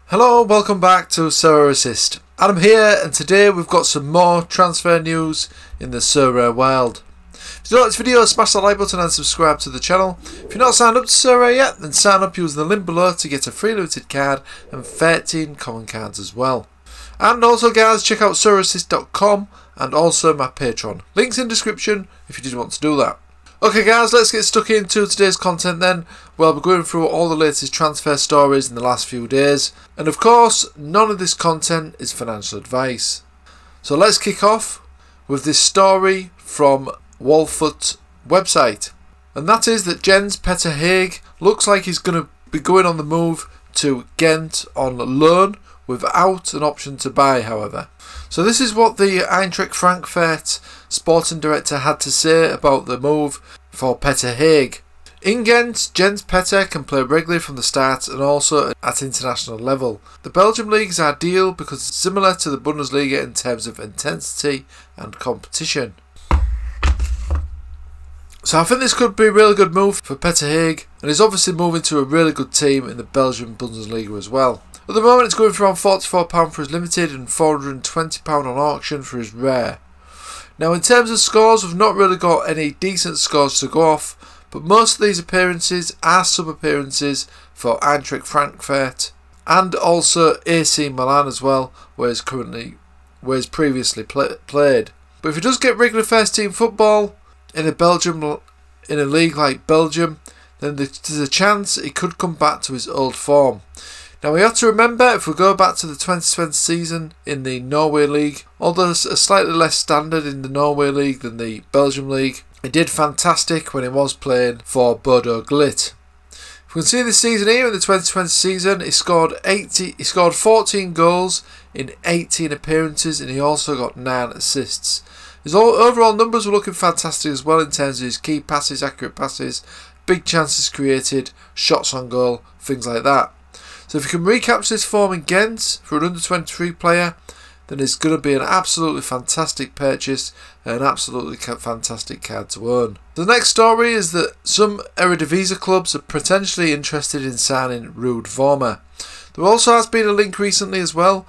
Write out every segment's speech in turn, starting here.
Hello, welcome back to Sorare Assist. Adam here, and today we've got some more transfer news in the Sorare world. If you like this video, smash the like button and subscribe to the channel. If you're not signed up to Sorare yet, then sign up using the link below to get a free limited card and 13 common cards as well. And also guys, check out SorareAssist.com and also my Patreon. Links in description if you did want to do that. Okay guys, let's get stuck into today's content then. We'll be going through all the latest transfer stories in the last few days. And of course, none of this content is financial advice. So let's kick off with this story from Walfoot website. And that is that Jens Petter Hage looks like he's going to be going on the move to Ghent on loan without an option to buy, however. So this is what the Eintracht Frankfurt sporting director had to say about the move for Petter Hage. In Ghent, Jens Petter can play regularly from the start and also at international level. The Belgium league is ideal because it's similar to the Bundesliga in terms of intensity and competition. So I think this could be a really good move for Petter Hage, and he's obviously moving to a really good team in the Belgian Bundesliga as well. At the moment it's going for around £44 for his limited and £420 on auction for his rare. Now in terms of scores, we've not really got any decent scores to go off, but most of these appearances are sub-appearances for Eintracht Frankfurt and also AC Milan as well, where he's previously played. But if he does get regular first team football in a league like Belgium, then there's a chance he could come back to his old form. Now we have to remember, if we go back to the 2020 season in the Norway League, although it's a slightly less standard in the Norway League than the Belgium League, he did fantastic when he was playing for Bodo Glimt. If we can see this season here, in the 2020 season, he scored 14 goals in 18 appearances and he also got 9 assists. His overall numbers were looking fantastic as well in terms of his key passes, accurate passes, big chances created, shots on goal, things like that. So if you can recapture this form in Ghent for an under-23 player, then it's going to be an absolutely fantastic purchase and an absolutely fantastic card to own. The next story is that some Eredivisie clubs are potentially interested in signing Ruud Vormer. There also has been a link recently as well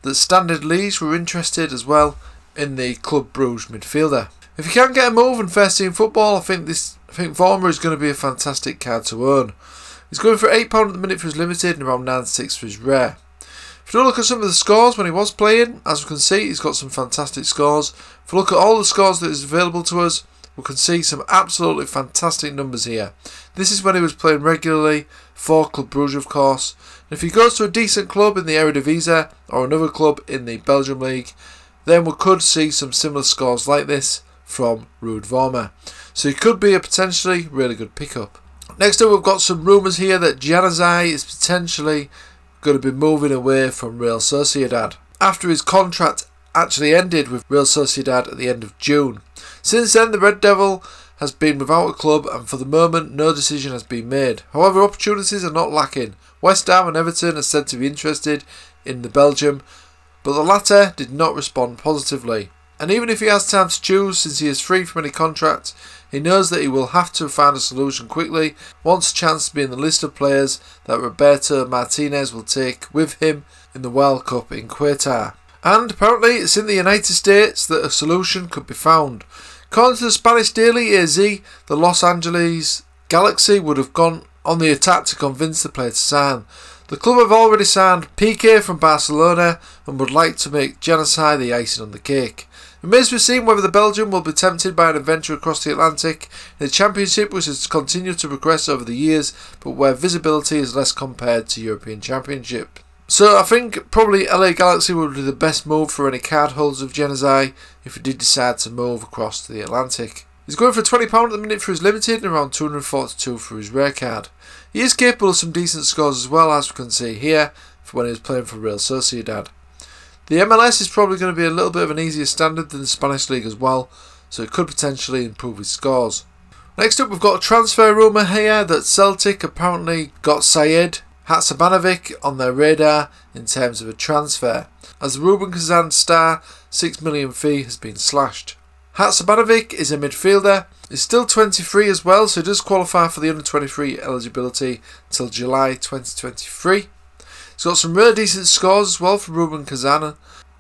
that Standard Liège were interested as well in the Club Brugge midfielder. If you can get a move in first team football, I think Vormer is going to be a fantastic card to own. He's going for £8 at the minute for his limited and around 9.6 for his rare. If you look at some of the scores when he was playing, as we can see, he's got some fantastic scores. If we look at all the scores that is available to us, we can see some absolutely fantastic numbers here. This is when he was playing regularly for Club Brugge, of course. And if he goes to a decent club in the Eredivisie or another club in the Belgium League, then we could see some similar scores like this from Ruud Vormer. So he could be a potentially really good pickup. Next up, we've got some rumours here that Januzaj is potentially going to be moving away from Real Sociedad after his contract actually ended with Real Sociedad at the end of June. Since then, the Red Devil has been without a club and for the moment no decision has been made. However, opportunities are not lacking. West Ham and Everton are said to be interested in the Belgium, but the latter did not respond positively. And even if he has time to choose, since he is free from any contract, he knows that he will have to find a solution quickly, wants a chance to be in the list of players that Roberto Martinez will take with him in the World Cup in Qatar. And apparently it's in the United States that a solution could be found. According to the Spanish daily AZ, the Los Angeles Galaxy would have gone on the attack to convince the player to sign. The club have already signed Piqué from Barcelona and would like to make Januzaj the icing on the cake. It remains to be seen whether the Belgian will be tempted by an adventure across the Atlantic in the Championship, which has continued to progress over the years, but where visibility is less compared to European Championship. So I think probably LA Galaxy would be the best move for any card holders of Januzaj if he did decide to move across to the Atlantic. He's going for £20 at the minute for his limited and around £242 for his rare card. He is capable of some decent scores as well, as we can see here, for when he was playing for Real Sociedad. The MLS is probably going to be a little bit of an easier standard than the Spanish League as well, so it could potentially improve his scores. Next up, we've got a transfer rumour here that Celtic apparently got Sayed Haksabanovic on their radar in terms of a transfer, as the Rubin Kazan star $6 million fee has been slashed. Haksabanovic is a midfielder. He's still 23 as well, so he does qualify for the under-23 eligibility till July 2023. He's got some really decent scores as well from Ruben Kazana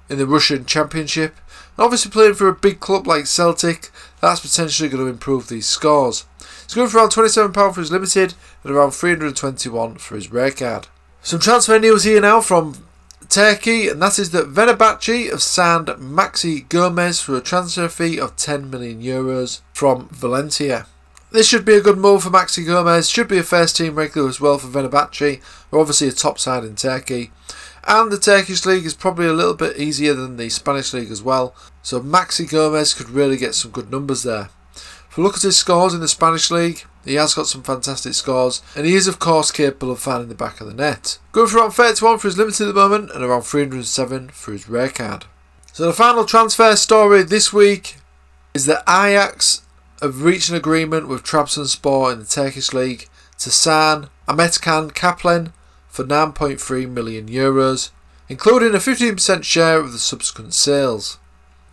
in the Russian Championship. And obviously playing for a big club like Celtic, that's potentially going to improve these scores. He's going for around £27 for his limited and around £321 for his rare card. Some transfer news here now from Turkey, and that is that Fenerbahce have signed Maxi Gomez for a transfer fee of €10 million from Valencia. This should be a good move for Maxi Gomez, should be a first team regular as well for Fenerbahce. They're obviously a top side in Turkey. And the Turkish league is probably a little bit easier than the Spanish league as well. So Maxi Gomez could really get some good numbers there. If we look at his scores in the Spanish league, he has got some fantastic scores. And he is of course capable of finding the back of the net. Going for around 31 for his limited at the moment and around 307 for his rare card. So the final transfer story this week is that Ajax have reached an agreement with Trabzonspor in the Turkish league to sign Ahmetcan Kaplan for €9.3 million, including a 15% share of the subsequent sales.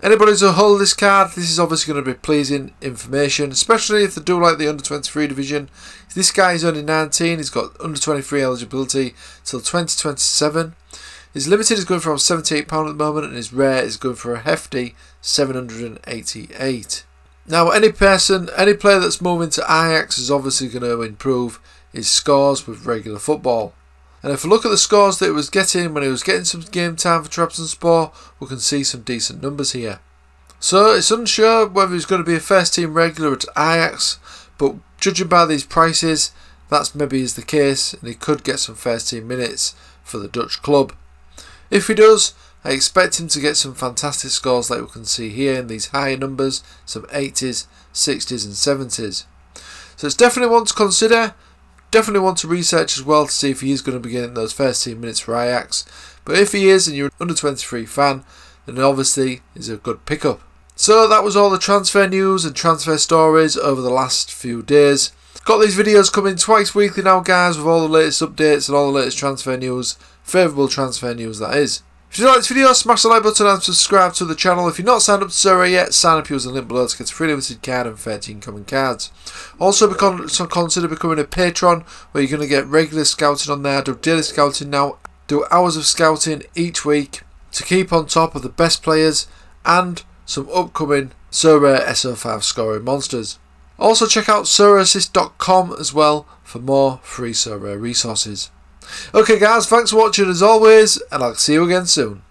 Anybody who's hold this card, this is obviously going to be pleasing information, especially if they do like the under-23 division. This guy is only 19, he's got under-23 eligibility till 2027. His limited is going for around £78 at the moment, and his rare is going for a hefty £788. Now, any player that's moving to Ajax is obviously going to improve his scores with regular football. And if we look at the scores that he was getting when he was getting some game time for Trabzonspor, we can see some decent numbers here. So it's unsure whether he's going to be a first team regular at Ajax, but judging by these prices, that's maybe is the case, and he could get some first team minutes for the Dutch club. If he does, I expect him to get some fantastic scores like we can see here in these higher numbers, some 80s, 60s and 70s. So it's definitely one to consider, definitely want to research as well to see if he is going to be getting those first team minutes for Ajax. But if he is and you're an under 23 fan, then obviously is a good pickup. So that was all the transfer news and transfer stories over the last few days. Got these videos coming twice weekly now guys, with all the latest updates and all the latest transfer news, favourable transfer news that is. If you like this video, smash the like button and subscribe to the channel. If you're not signed up to Sorare yet, sign up using the link below to get a free limited card and 13 common cards. Also consider becoming a patron, where you're going to get regular scouting on there. I do daily scouting now, do hours of scouting each week to keep on top of the best players and some upcoming Sorare SO5 scoring monsters. Also check out SorareAssist.com as well for more free Sorare resources. Okay guys, thanks for watching as always, and I'll see you again soon.